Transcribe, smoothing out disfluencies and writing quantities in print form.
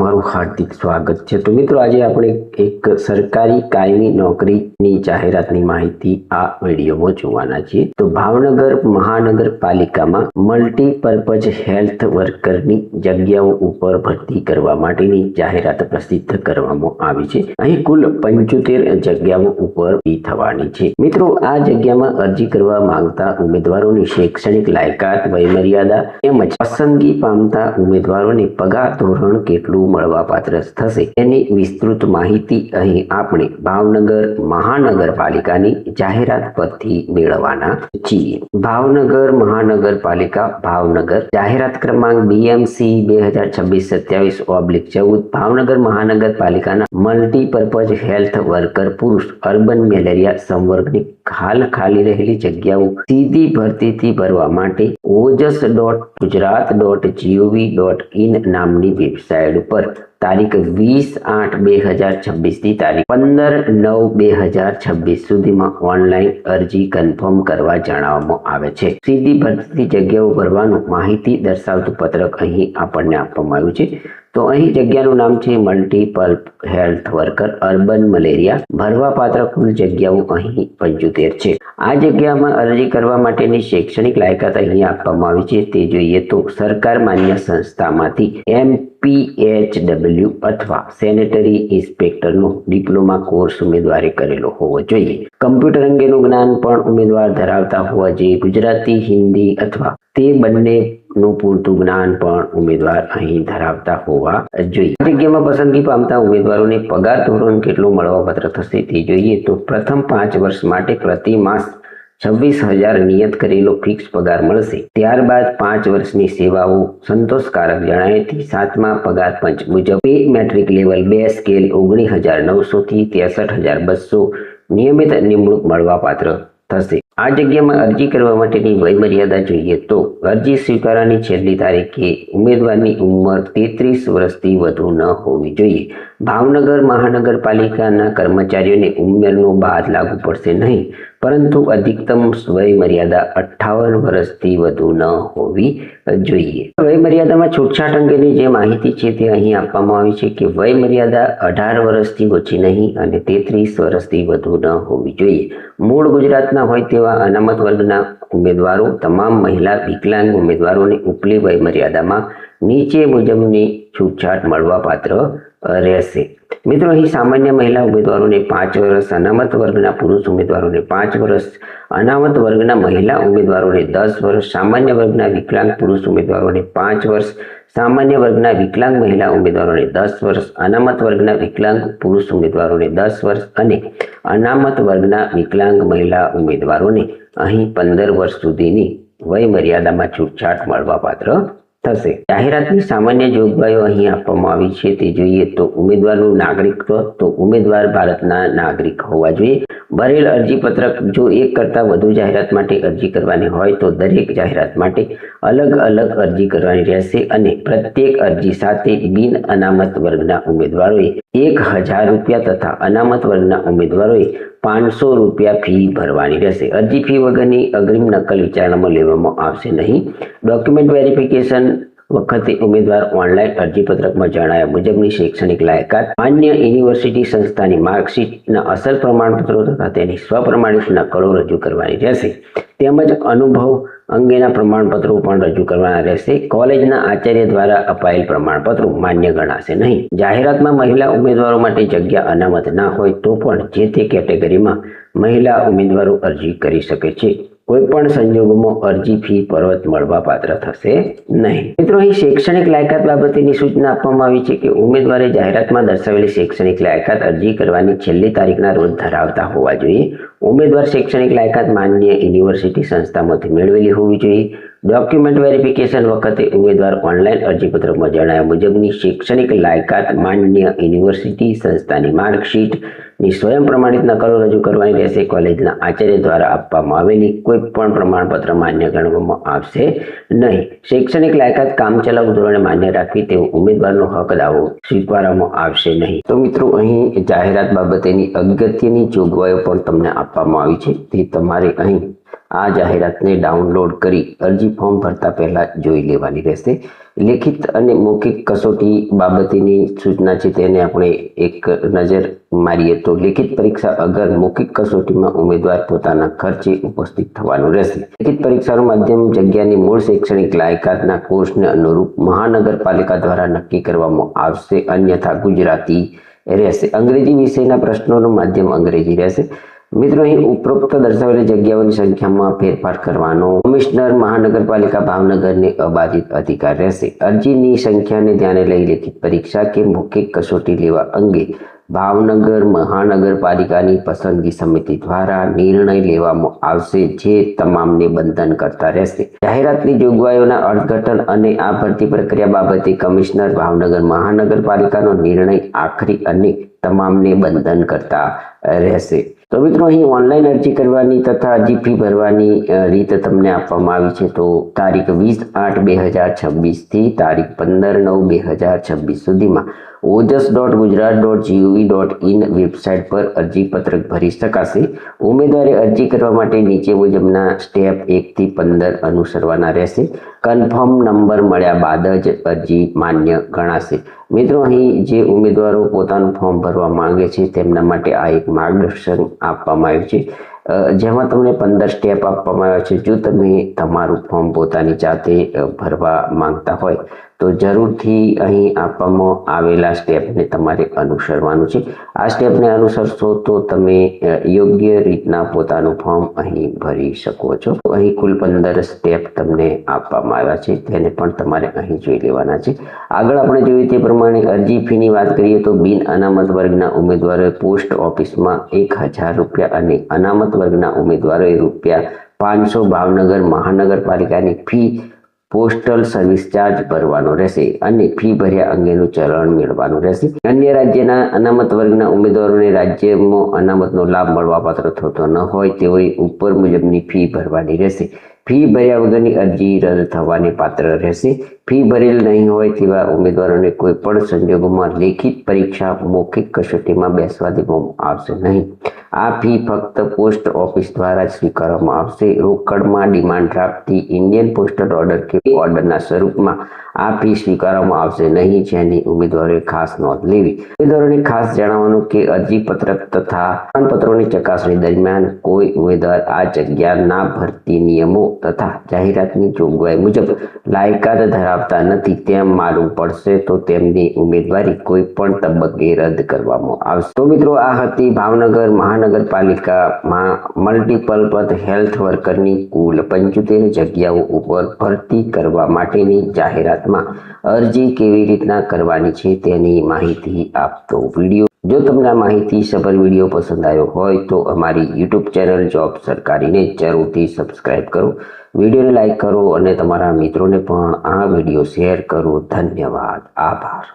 તમારું હાર્દિક સ્વાગત છે। તો મિત્રો આજે આપણે એક સરકારી કાયમી નોકરીની જાહેરાતની માહિતી આ વિડીયોમાં જોવાના છીએ। તો ભાવનગર મહાનગરપાલિકામાં મલ્ટીપર્પઝ હેલ્થ વર્કરની જગ્યાઓ ઉપર ભરતી કરવા માટેની જાહેરાત પ્રસિદ્ધ કરવામાં આવી છે। અહીં કુલ 75 જગ્યાઓ ઉપર ભરતી થવાની છે। મિત્રો આ જગ્યામાં અરજી કરવા માંગતા ઉમેદવારોની શૈક્ષણિક લાયકાત, વયમર્યાદા તેમજ પસંદગી પામતા ઉમેદવારોને પગાર ધોરણ કેટલું મળવાપાત્ર થશે એની વિસ્તૃત માહિતી અહીં આપણે ભાવનગર મહાનગરપાલિકાની જાહેરાત પરથી મેળવવાના છીએ। ભાવનગર મહાનગરપાલિકા ભાવનગર જાહેરાત ક્રમાંક BMC 2026-27/14 ભાવનગર મહાનગરપાલિકાના મલ્ટીપર્પઝ હેલ્થ વર્કર પુરુષ અર્બન મેલેરિયા સંવર્ગની હાલ ખાલી રહેલી જગ્યાઓ સીધી ભરતીથી ભરવા માટે ojas.gujarat.gov.in નામની વેબસાઇટ પર તારીખ 20/8/2026 થી તારીખ 15/9/2026 સુધીમાં ઓનલાઈન અરજી કન્ફર્મ કરવા જણાવવામાં આવે છે। સીધી ભરતી જગ્યાઓ ભરવાનું માહિતી દર્શાવતું પત્રક અહીં આપણને આપવામાં આવ્યું છે। તો અહીં જગ્યાનું નામ છે multiple health worker urban malaria. ભરવા પાત્ર કુલ જગ્યાઓ અહીં 75 છે। આ જગ્યામાં અરજી કરવા માટેની શૈક્ષણિક લાયકાત અહીં આપવામાં આવી છે। તે જોઈએ તો સરકાર માન્ય સંસ્થામાંથી MPHW અથવા સેનેટરી ઇન્સ્પેક્ટરનો ડિપ્લોમા કોર્સ ઉમેદવારે કરેલો હોવો જોઈએ। કમ્પ્યુટર અંગેનું જ્ઞાન પણ ઉમેદવાર ધરાવતા હોવા જોઈએ। ગુજરાતી, હિન્દી અથવા તે બંનેનું પૂરતું જ્ઞાન પણ ઉમેદવાર અહીં ધરાવતા હોવા જોઈએ। આ જગ્યામાં પસંદગી પામતા ઉમેદવારોને પગાર ધોરણ કેટલું મળવાપાત્ર થશે તે જોઈએ તો પ્રથમ 5 વર્ષ માટે પ્રતિ માસ 26,000 નિયત કરેલો ફિક્સ પગાર મળશે। ત્યારબાદ 5 વર્ષની સેવાઓ સંતોષકારક જણાયથી 7મા પગાર પંચ મુજબ પે મેટ્રિક લેવલ 2 સ્કેલ 19,900 થી 63,200 નિયમિત નિમણૂક મળવાપાત્ર થશે। આ જગ્યામાં અરજી કરવા માટેની વયમર્યાદા જોઈએ તો અરજી સ્વીકારવાની છેલ્લી તારીખે ઉમેદવારની ઉંમર 33 વર્ષથી વધુ ન હોવી જોઈએ। ભાવનગર મહાનગરપાલિકાના કર્મચારીઓને ઉંમરનો બાદ લાગુ પડશે નહીં, પરંતુ અધિકતમ વયમર્યાદા 58 વર્ષથી વધુ ન હોવી જોઈએ। વયમર્યાદામાં છૂટછાટ અંગેની જે માહિતી છે તે અહીં આપવામાં આવી છે કે વયમર્યાદા 18 વર્ષથી ઓછી નહીં અને 33 વર્ષથી વધુ ન હોવી જોઈએ। મૂળ ગુજરાતના હોય તેવા અનામત વર્ગના ઉમેદવારો તમામ મહિલા વિકલાંગ ઉમેદવારોને ઉપલી વયમર્યાદામાં નીચે મુજબની છૂટછાટ મળવાપાત્ર રહેશે। મિત્રો અહીં સામાન્ય મહિલા ઉમેદવારોને 5 વર્ષ, અનામત વર્ગના પુરુષ ઉમેદવારોને 5 વર્ષ, અનામત વર્ગના મહિલા ઉમેદવારોને 10 વર્ષ, સામાન્ય વર્ગના વિકલાંગ પુરુષ ઉમેદવારોને 5 વર્ષ, સામાન્ય વર્ગના વિકલાંગ મહિલા ઉમેદવારોને 10 વર્ષ, અનામત વર્ગના વિકલાંગ પુરુષ ઉમેદવારોને 10 વર્ષ અને અનામત વર્ગના વિકલાંગ મહિલા ઉમેદવારોને અહીં 15 વર્ષ સુધીની વયમર્યાદામાં છૂટછાટ મળવાપાત્ર થશે। જાહેરાતની સામાન્ય જોગવાઈઓ અહીં આપવામાં આવી છે તે જોઈએ તો ઉમેદવારનું નાગરિકત્વ તો ઉમેદવાર ભારતના નાગરિક હોવા જોઈએ। ભરેલ અરજી પત્રક જો એક કરતાં વધુ જાહેરાત માટે અરજી કરવાની હોય તો દરેક જાહેરાત માટે અલગ અલગ અરજી કરવાની રહેશે અને પ્રત્યેક અરજી સાથે બિન અનામત વર્ગના ઉમેદવારોએ 1,000 રૂપિયા તથા અનામત વર્ગના ઉમેદવારોએ 500 રૂપિયા ફી ભરવાની રહેશે। અરજી ફી વગરની અગ્રિમ નકલ વિચારણામાં લેવામાં આવશે નહીં। ડોક્યુમેન્ટ વેરિફિકેશન વખતે ઉમેદવાર ઓનલાઈન અરજીપત્રકમાં જણાવ્યા મુજબની શૈક્ષણિક લાયકાત, માન્ય યુનિવર્સિટી સંસ્થાની માર્કશીટના અસલ પ્રમાણપત્રો તથા તેની સ્વપ્રમાણિત નકલો રજૂ કરવાની રહેશે। તેમજ અનુભવ અંગેના પ્રમાણપત્રો પણ રજૂ કરવાના રહેશે। કોલેજના આચાર્ય દ્વારા અપાયેલ પ્રમાણપત્રો માન્ય ગણાશે નહીં। જાહેરાતમાં મહિલા ઉમેદવારો માટે જગ્યા અનામત ના હોય તો પણ જે તે કેટેગરીમાં મહિલા ઉમેદવારો અરજી કરી શકે છે। કોઈ પણ સંજોગોમાં અરજી ફી પરત મળવાપાત્ર થશે નહીં। મિત્રો અહીં શૈક્ષણિક લાયકાત બાબતેની સૂચના આપવામાં આવી છે કે ઉમેદવારે જાહેરાતમાં દર્શાવેલી શૈક્ષણિક લાયકાત અરજી કરવાની છેલ્લી તારીખના રોજ ધરાવતા હોવા જોઈએ। ઉમેદવાર શૈક્ષણિક લાયકાત માન્ય યુનિવર્સિટી સંસ્થામાંથી મેળવેલી હોવી જોઈએ। ડોક્યુમેન્ટ વેરિફિકેશન વખતે ઉમેદવાર ઓનલાઈન અરજીપત્રકમાં જણાવ્યા મુજબની શૈક્ષણિક લાયકાત, માન્ય યુનિવર્સિટી સંસ્થાની માર્કશીટની સ્વયં પ્રમાણિત નકલો રજૂ કરવાની રહેશે। કોલેજના આચાર્ય દ્વારા આપવામાં આવેલી કોઈ પણ પ્રમાણપત્ર માન્ય ગણવામાં આવશે નહીં। શૈક્ષણિક લાયકાત કામચલાઉ ધોરણે માન્ય રાખવી તેવો ઉમેદવારનો હક દાવો સ્વીકારવામાં આવશે નહીં। તો મિત્રો અહીં જાહેરાત બાબતેની અગત્યની જોગવાઈઓ પણ તમને આપવામાં આવી છે તે તમારે અહીં આ જાહેરાતને ડાઉનલોડ કરી અરજી ફોર્મ ભરતા પહેલા જોઈ લેવાની રહેશે. લેખિત અને મૌખિક કસોટી બાબતની સૂચના છે તેને આપણે એક નજર મારીએ તો લેખિત પરીક્ષા અગર મૌખિક કસોટીમાં ઉમેદવાર પોતાના ખર્ચે ઉપસ્થિત થવાનું રહેશે. લેખિત પરીક્ષાનું માધ્યમ જગ્યાની મૂળ શૈક્ષણિક લાયકાતના કોર્સને અનુરૂપ મહાનગરપાલિકા દ્વારા નક્કી કરવામાં આવશે, અન્યથા ગુજરાતી રહેશે. અંગ્રેજી વિષયના પ્રશ્નોનું માધ્યમ અંગ્રેજી રહેશે. મિત્રો, અહીં ઉપરોક્ત દર્શાવેલી જગ્યાઓની સંખ્યામાં ફેરફાર કરવાનો કમિશનર મહાનગરપાલિકા ભાવનગરને અબાધિત અધિકાર રહેશે. અરજીની સંખ્યાને ધ્યાને લઈ લેખિત પરીક્ષા કે મૌખિક કસોટી લેવા અંગે ભાવનગર મહાનગરપાલિકાની પસંદગી સમિતિ દ્વારા નિર્ણય લેવામાં આવશે, જે તમામને બંધન કરતા રહેશે. જાહેરાતની જોગવાઈઓના અર્થઘટન અને આ ભરતી પ્રક્રિયા બાબતે કમિશનર ભાવનગર મહાનગરપાલિકાનો નિર્ણય આખરી અને તમામને બંધન કરતા રહેશે. તો મિત્રો, અહીં ઓનલાઈન અરજી કરવાની તથા અરજી ફી ભરવાની રીત તમને આપવામાં આવી છે. તો તારીખ 20/8/2026 થી તારીખ 15/9/2026 સુધીમાં ojas.gujarat.gov.in વેબસાઇટ પર અરજી પત્રક ભરી શકાશે. ઉમેદવારે અરજી કરવા માટે નીચે મુજબના સ્ટેપ 1 થી 15 અનુસરવાના રહેશે. કન્ફર્મ નંબર મળ્યા બાદ જ અરજી માન્ય ગણાશે. મિત્રો, અહીં જે ઉમેદવારો પોતાનું ફોર્મ ભરવા માંગે છે તેમના માટે આ એક માર્ગદર્શન આપવામાં આવ્યું છે, જેમાં તમને 15 સ્ટેપ આપવામાં આવ્યા છે. જો તમે તમારું ફોર્મ પોતાની જાતે ભરવા માંગતા હોય તો જરૂરથી અહીં આપવામાં આવેલા સ્ટેપને તમારે અનુસરવાનું છે. આ સ્ટેપને અનુસરશો તો તમે યોગ્ય રીતના પોતાનું ફોર્મ અહીં ભરી શકો છો. અહીં કુલ 15 સ્ટેપ તમને આપવામાં આવ્યા છે, તેને પણ તમારે અહીં જોઈ લેવાના છે. આગળ આપણે જોયું તે પ્રમાણે અરજી ફીની વાત કરીએ તો બિન અનામત વર્ગના ઉમેદવારોએ પોસ્ટ ઓફિસમાં 1000 રૂપિયા અને અનામત વર્ગના ઉમેદવારોએ ₹500 ભાવનગર મહાનગરપાલિકાની ફી પોસ્ટલ સર્વિસ ચાર્જ ભરવાનો રહેશે અને ફી ભર્યા અંગેનું ચલણ મેળવવાનું રહેશે. અન્ય રાજ્યના અનામત વર્ગના ઉમેદવારોને રાજ્યમાં અનામતનો લાભ મળવાપાત્ર થતો ન હોય તેઓએ ઉપર મુજબની ફી ભરવાની રહેશે. ફી ભર્યા વગરની અરજી રદ થવાને પાત્ર રહેશે. ફી ભરેલ નહીં હોય તેવા ઉમેદવારોને કોઈ પણ સંજોગોમાં લેખિત પરીક્ષા મૌખિક કસોટીમાં બેસવા દેવામાં આવશે નહીં. આ ફી ફક્ત પોસ્ટ ઓફિસ દ્વારા જ સ્વીકારવામાં આવશે. રોકડમાં, ડિમાન્ડ ડ્રાફ્ટથી, ઇન્ડિયન પોસ્ટલ ઓર્ડર કે ઓર્ડરના સ્વરૂપમાં આ ફી સ્વીકારવામાં આવશે નહીં, જેની ઉમેદવારોએ ખાસ નોંધ લેવી. ઉમેદવારોને ખાસ જણાવવાનું કે અરજી પત્રક તથા પ્રમાણપત્રોની ચકાસણી દરમિયાન કોઈ ઉમેદવાર આ જગ્યાના ભરતી નિયમો તથા જાહેરાતની જોગવાઈ મુજબ લાયકાત ધરાવતા નથી તેમ માલુમ પડશે તો તેમની ઉમેદવારી કોઈ પણ તબક્કે રદ કરવામાં આવશે. તો મિત્રો, આ હતી ભાવનગર મહાનગરપાલિકામાં મલ્ટિપલ પદ હેલ્થ વર્કરની કુલ 75 જગ્યાઓ ઉપર ભરતી કરવા માટેની જાહેરાતમાં અરજી કેવી રીતના કરવાની છે તેની માહિતી આપતો વિડીયો. જો તમને આ માહિતી સભર વિડીયો પસંદ આવ્યો હોય તો અમારી YouTube ચેનલ જોબ સરકારીને જરૂરથી સબસ્ક્રાઇબ કરો, વિડીયોને લાઈક કરો અને તમારા મિત્રોને પણ આ વિડીયો શેર કરો. ધન્યવાદ. આભાર.